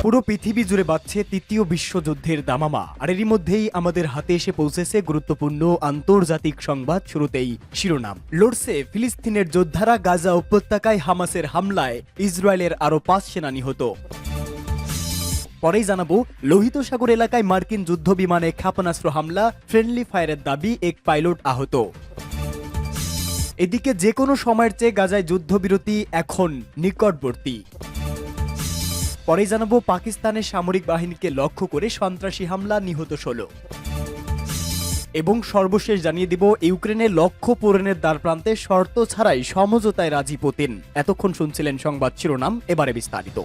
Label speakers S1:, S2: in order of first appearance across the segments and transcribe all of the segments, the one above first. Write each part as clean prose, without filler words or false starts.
S1: পুরো পৃথিবী জুড়ে বাজছে তৃতীয় বিশ্বযুদ্ধের দামামা, আর এরই মধ্যেই আমাদের হাতে এসে পৌঁছেছে গুরুত্বপূর্ণ আন্তর্জাতিক সংবাদ। শুরুতেই শিরোনাম। লড়ছে ফিলিস্তিনের যোদ্ধারা, গাজা উপত্যকায় হামাসের হামলায় ইসরায়েলের আরও 5 সেনা নিহত। পরেই জানাবো, লোহিত সাগর এলাকায় মার্কিন যুদ্ধ বিমানে ক্ষেপণাস্ত্র হামলা, ফ্রেন্ডলি ফায়ারের দাবি, এক পাইলট আহত। এদিকে যে কোনো সময়ের চেয়ে গাজায় যুদ্ধবিরতি এখন নিকটবর্তী। পরেই জানাবো, পাকিস্তানের সামরিক বাহিনীকে লক্ষ্য করে সন্ত্রাসী হামলা, নিহত 16। এবং সর্বশেষ জানিয়ে দিব, ইউক্রেনের লক্ষ্য পূরণের দ্বারপ্রান্তে শর্ত ছাড়াই সমঝোতায় রাজি পুতিন। এতক্ষণ শুনছিলেন সংবাদ শিরোনাম, এবারে বিস্তারিত।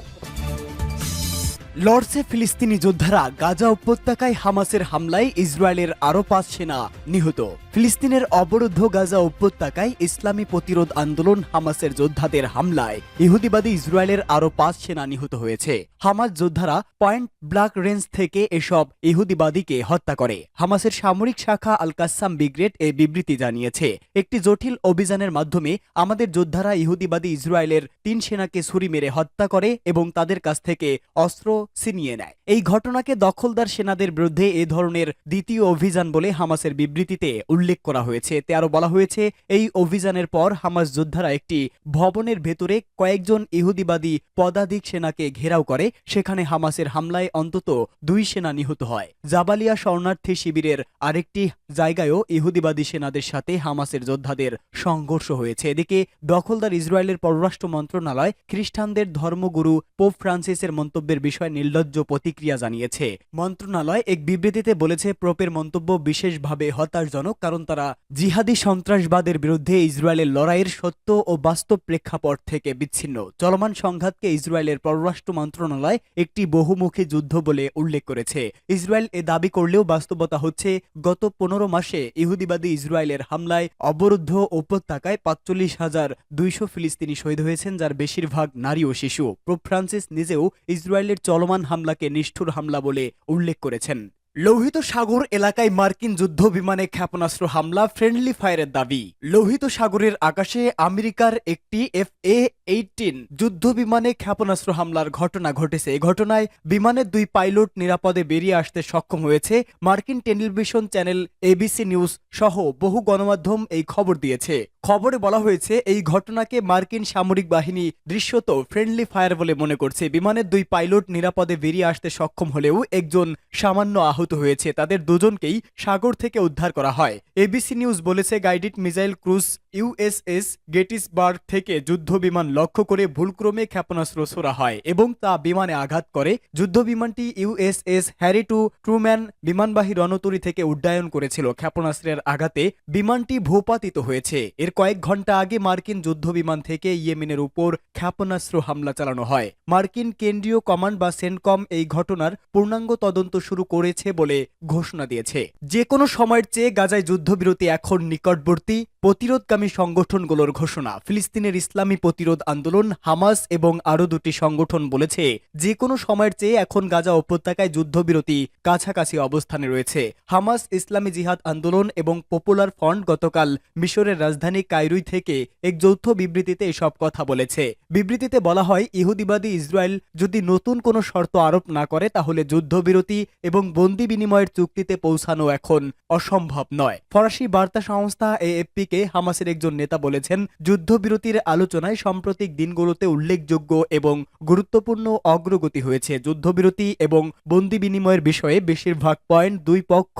S1: লড়ছে ফিলিস্তিনি যোদ্ধারা, গাজা উপত্যকায় হামাসের হামলায় ইসরায়েলের আরও 5 সেনা নিহত। ফিলিস্তিনের অবরুদ্ধ গাজা উপত্যকায় ইসলামী প্রতিরোধ আন্দোলন হামাসের যোদ্ধাদের হামলায় ইহুদিবাদী ইসরায়েলের আরও 5 সেনা নিহত হয়েছে। হামাস যোদ্ধারা পয়েন্ট ব্ল্যাক রেঞ্জ থেকে এসব ইহুদিবাদীকে হত্যা করে। হামাসের সামরিক শাখা আল কাসাম ব্রিগেড এই বিবৃতি জানিয়েছে, একটি জটিল অভিযানের মাধ্যমে আমাদের যোদ্ধারা ইহুদিবাদী ইসরায়েলের 3 সেনাকে ছুরি মেরে হত্যা করে এবং তাদের কাছ থেকে অস্ত্র ছিনিয়ে নেয়। এই ঘটনাকে দখলদার সেনাদের বিরুদ্ধে এ ধরনের দ্বিতীয় অভিযান বলে হামাসের বিবৃতিতে উল্লেখ করা হয়েছে। এতে আরো বলা হয়েছে, এই অভিযানের পর হামাস যোদ্ধারা একটি ভবনের ভেতরে কয়েকজন ইহুদিবাদী পদাতিক সেনাকে ঘেরাও করে। সেখানে হামাসের হামলায় অন্তত 2 সেনা নিহত হয়। জাবালিয়া শরণার্থী শিবিরের আরেকটি জায়গায়ও ইহুদিবাদী সেনাদের সাথে হামাসের যোদ্ধাদের সংঘর্ষ হয়েছে। এদিকে দখলদার ইসরায়েলের পররাষ্ট্র মন্ত্রণালয় খ্রিস্টানদের ধর্মগুরু পোপ ফ্রান্সিসের মন্তব্যের বিষয়ে নির্লজ্জ প্রতিক্রিয়া জানিয়েছে। মন্ত্রণালয় এক বিবৃতিতে বলেছে, পোপের মন্তব্য বিশেষভাবে হতাশজনক, কারণ তারা জিহাদি সন্ত্রাসবাদের বিরুদ্ধে ইসরায়েলের লড়াইয়ের সত্য ও বাস্তব প্রেক্ষাপট থেকে বিচ্ছিন্ন। চলমান সংঘাতকে ইসরায়েলের পররাষ্ট্র মন্ত্রণালয় একটি বহুমুখী যুদ্ধ বলে উল্লেখ করেছে। ইসরায়েল এ দাবি করলেও বাস্তবতা হচ্ছে, গত 15 মাসে ইহুদিবাদী ইসরায়েলের হামলায় অবরুদ্ধ উপত্যকায় 45,200 ফিলিস্তিনি শহীদ হয়েছেন, যার বেশিরভাগ নারী ও শিশু। পোপ ফ্রান্সিস নিজেও ইসরায়েলের চলমান হামলাকে নিষ্ঠুর হামলা বলে উল্লেখ করেছেন। লোহিত সাগর এলাকায় মার্কিন যুদ্ধ বিমানে ক্ষেপণাস্ত্র হামলা, ফ্রেন্ডলি ফায়ারের দাবি। লোহিত সাগরের আকাশে আমেরিকার একটি FA-18 যুদ্ধ বিমানে ক্ষেপণাস্ত্র হামলার ঘটনা ঘটেছে। এ ঘটনায় বিমানের 2 পাইলট নিরাপদে বেরিয়ে আসতে সক্ষম হয়েছে। মার্কিন টেলিভিশন চ্যানেল ABC নিউজ সহ বহু গণমাধ্যম এই খবর দিয়েছে। খবরে বলা হয়েছে, এই ঘটনাকে মার্কিন সামরিক বাহিনী দৃশ্যত ফ্রেন্ডলি ফায়ার বলে মনে করছে। বিমানের 2 পাইলট নিরাপদে বেরিয়ে আসতে সক্ষম হলেও একজন সামান্য আহত হয়েছে। তাদের দুজনকেই সাগর থেকে উদ্ধার করা হয়। ABC নিউজ বলেছে, guided missile cruise USS Gettysburg থেকে যুদ্ধ বিমান লক্ষ্য করে ভুলক্রমে ক্ষেপণাস্ত্র ছোড়া হয় এবং তা বিমানে আঘাত করে। যুদ্ধ বিমানটি USS হ্যারি ট্রুম্যান বিমানবাহী রণতরী থেকে উড্ডয়ন করেছিল। ক্ষেপণাস্ত্রের আঘাতে বিমানটি ভূপাতিত হয়েছে। এর কয়েক ঘন্টা আগে মার্কিন যুদ্ধ বিমান থেকে ইয়েমেনের উপর ক্ষেপণাস্ত্র হামলা চালানো হয়। মার্কিন কেন্দ্রীয় কমান্ড বা সেন্টকম এই ঘটনার পূর্ণাঙ্গ তদন্ত শুরু করেছে বলে ঘোষণা দিয়েছে। যে কোনো সময়ের চেয়ে গাজায় যুদ্ধবিরতি এখন নিকটবর্তী, প্রতিরোধকামী সংগঠনগুলোর ঘোষণা। ফিলিস্তিনের ইসলামী প্রতিরোধ আন্দোলন হামাস এবং আরও 2টি সংগঠন বলেছে, যে কোনো সময়ের চেয়ে এখন গাজা উপত্যকায় যুদ্ধবিরতি কাছাকাছি অবস্থানে রয়েছে। হামাস, ইসলামী জিহাদ আন্দোলন এবং পপুলার ফ্রন্ট গতকাল মিশরের রাজধানী কায়রোয় থেকে এক যৌথ বিবৃতিতে এসব কথা বলেছে। বিবৃতিতে বলা হয়, ইহুদিবাদী ইসরায়েল যদি নতুন কোনো শর্ত আরোপ না করে, তাহলে যুদ্ধবিরতি এবং বন্দি বিনিময়ের চুক্তিতে পৌঁছানো এখন অসম্ভব নয়। ফরাসি বার্তা সংস্থা AFP-কে হামাসের একজন নেতা বলেছেন, যুদ্ধবিরতির আলোচনায় সাম্প্রতিক দিনগুলোতে উল্লেখযোগ্য এবং গুরুত্বপূর্ণ অগ্রগতি হয়েছে। যুদ্ধবিরতি এবং বন্দি বিনিময়ের বিষয়ে বেশিরভাগ পয়েন্ট 2 পক্ষ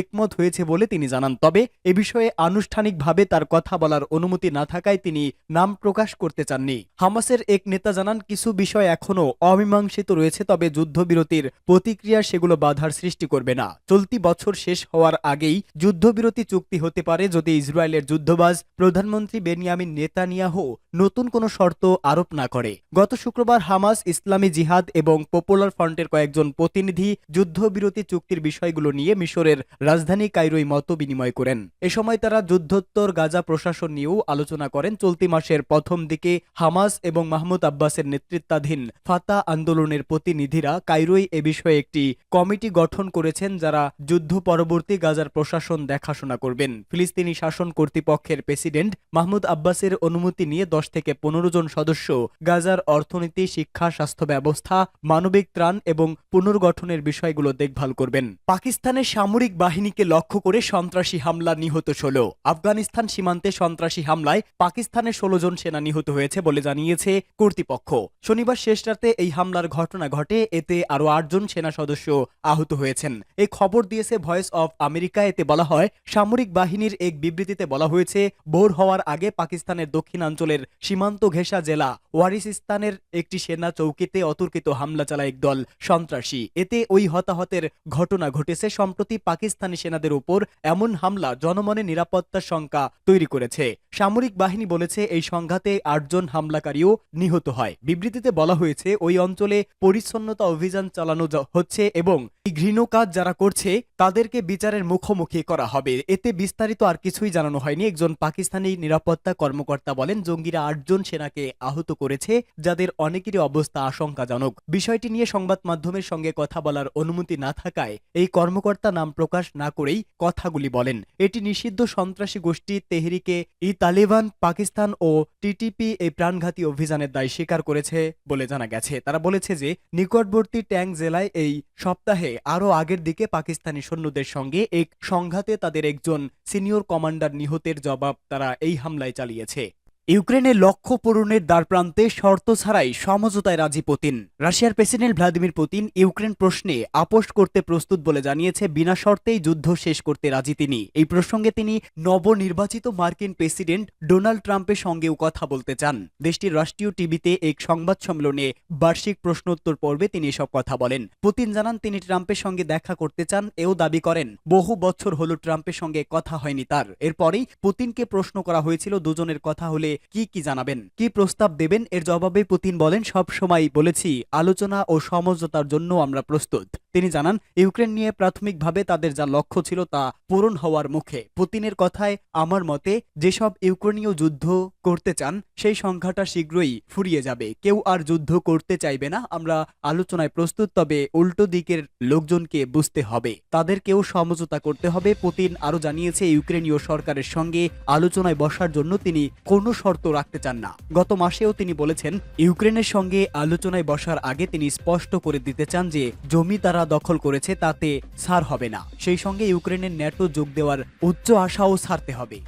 S1: একমত হয়েছে বলে তিনি জানান। তবে এ বিষয়ে আনুষ্ঠানিকভাবে তার কথা বলার অনুমতি না থাকায় তিনি নাম প্রকাশ করতে চাননি। হামাসের এক নেতা জানান, কিছু বিষয় এখনও অমীমাংসিত রয়েছে, তবে যুদ্ধবিরতির প্রতিক্রিয়া সেগুলো বাধার সৃষ্টি করবে না। চলতি বছর শেষ হওয়ার আগেই যুদ্ধবিরতি চুক্তি হতে পারে যদি ইসরায়েলের যুদ্ধবাজ প্রধানমন্ত্রী বেনিয়ামিন নেতানিয়াহু নতুন কোনো শর্ত আরোপ না করে। গত শুক্রবার হামাস, ইসলামী জিহাদ এবং পপুলার ফ্রন্টের কয়েকজন প্রতিনিধি যুদ্ধবিরতি চুক্তির বিষয়গুলো নিয়ে মিশরের রাজধানী কায়রোয় মত বিনিময় করেন। এ সময় তারা যুদ্ধোত্তর গাজা প্রশাসন নিয়েও আলোচনা করেন। চলতি মাসের প্রথম দিকে হামাস এবং মাহমুদ আব্বাসের নেতৃত্বাধীন ফাতা আন্দোলনের প্রতিনিধিরা কায়রোয় এ বিষয়ে একটি কমিটি গঠন করেছেন, যারা যুদ্ধ পরবর্তী গাজার প্রশাসন দেখাশোনা করবেন। ফিলিস্তিনি শাসন কর্তৃপক্ষ কর্তৃপক্ষের প্রেসিডেন্ট মাহমুদ আব্বাসের অনুমতি নিয়ে 10 থেকে 15 জন সদস্য গাজার অর্থনীতি, শিক্ষা, স্বাস্থ্য ব্যবস্থা, মানবিক ত্রাণ এবং পুনর্গঠনের বিষয়গুলো দেখভাল করবেন। পাকিস্তানের সামরিক বাহিনীকে লক্ষ্য করে সন্ত্রাসী হামলা, নিহত 16। আফগানিস্তান সীমান্তে সন্ত্রাসী হামলায় পাকিস্তানের 16 জন সেনা নিহত হয়েছে বলে জানিয়েছে কর্তৃপক্ষ। শনিবার শেষ রাতে এই হামলার ঘটনা ঘটে, এতে আরও 8 জন সেনা সদস্য আহত হয়েছেন। এই খবর দিয়েছে ভয়েস অফ আমেরিকা। এতে বলা হয়, সামরিক বাহিনীর এক বিবৃতিতে বলা হয়েছে, ভোর হওয়ার আগে পাকিস্তানের দক্ষিণাঞ্চলের সীমান্ত ঘেঁষা জেলা ওয়ারিসিস্তানের একটি সেনা চৌকিতে অতর্কিত হামলা চালায় একদল সন্ত্রাসী। এতে ওই হতাহতের ঘটনা ঘটেছে। সম্প্রতি পাকিস্তানি সেনাদের উপর এমন হামলা জনমনে নিরাপত্তার শঙ্কা তৈরি করেছে। সামরিক বাহিনী বলেছে, এই সংঘাতে 8 জন হামলাকারীও নিহত হয়। বিবৃতিতে বলা হয়েছে, ওই অঞ্চলে পরিচ্ছন্নতা অভিযান চালানো হচ্ছে এবং এই ঘৃণ্য কাজ যারা করছে তাদেরকে বিচারের মুখোমুখি করা হবে। এতে বিস্তারিত আর কিছুই জানানো হয়নি। একজন পাকিস্তানি নিরাপত্তা কর্মকর্তা বলেন, জঙ্গিরা 8 জন সেনাকে আহত করেছে, যাদের অনেকেরই অবস্থা আশঙ্কাজনক। বিষয়টি নিয়ে সংবাদ মাধ্যমের সঙ্গে কথা বলার অনুমতি না থাকায় এই কর্মকর্তা নাম প্রকাশ না করেই কথাগুলি বলেন। এটি নিষিদ্ধ সন্ত্রাসী গোষ্ঠী তেহরিকে ই তালেবান পাকিস্তান ও টিটিপি এই প্রাণঘাতী অভিযানের দায় স্বীকার করেছে বলে জানা গেছে। তারা বলেছে যে নিকটবর্তী ট্যাঙ্ক জেলায় এই সপ্তাহে আরও আগের দিকে পাকিস্তানি সৈন্যদের সঙ্গে এক সংঘাতে তাদের একজন সিনিয়র কমান্ডার নিহতের জবাব তারা এই হামলায় চালিয়েছে। ইউক্রেনের লক্ষ্য পূরণের দ্বারপ্রান্তে শর্ত ছাড়াই সমঝোতায় রাজি পুতিন। রাশিয়ার প্রেসিডেন্ট ভ্লাদিমির পুতিন ইউক্রেন প্রশ্নে আপোষ করতে প্রস্তুত বলে জানিয়েছে। বিনা শর্তেই যুদ্ধ শেষ করতে রাজি তিনি। এই প্রসঙ্গে তিনি নবনির্বাচিত মার্কিন প্রেসিডেন্ট ডোনাল্ড ট্রাম্পের সঙ্গেও কথা বলতে চান। দেশটির রাষ্ট্রীয় টিভিতে এক সংবাদ সম্মেলনে বার্ষিক প্রশ্নোত্তর পর্বে তিনি এসব কথা বলেন। পুতিন জানান, তিনি ট্রাম্পের সঙ্গে দেখা করতে চান, এও দাবি করেন বহু বছর হলো ট্রাম্পের সঙ্গে কথা হয়নি তার। এরপরেই পুতিনকে প্রশ্ন করা হয়েছিল, দুজনের কথা হলে কি জানাবেন, কি প্রস্তাব দেবেন। এর জবাবে পুতিন বলেন, সব সময় বলেছি আলোচনা ও সমঝোতার জন্য আমরা প্রস্তুত। তিনি জানান, ইউক্রেন নিয়ে প্রাথমিকভাবে তাদের যা লক্ষ্য ছিল তা পূরণ হওয়ার মুখে। পুতিনের কথায়, আমার মতে যেসব ইউক্রেনীয় যুদ্ধ করতে চান সেই সংখ্যাটা শীঘ্রই ফুরিয়ে যাবে। কেউ আর যুদ্ধ করতে চাইবে না। আমরা আলোচনায় প্রস্তুত, তবে উল্টো দিকের লোকজনকে বুঝতে হবে, তাদেরকেও সমঝোতা করতে হবে। পুতিন আরও জানিয়েছে, ইউক্রেনীয় সরকারের সঙ্গে আলোচনায় বসার জন্য তিনি কোনো শর্ত রাখতে চান না। গত মাসেও তিনি বলেছেন, ইউক্রেনের সঙ্গে আলোচনায় বসার আগে তিনি স্পষ্ট করে দিতে চান যে জমি তারা দখল করেছে তাতে ছাড় হবে না। সেই সঙ্গে ইউক্রেনের ন্যাটো যোগ দেওয়ার উচ্চ আশাও ছাড়তে হবে।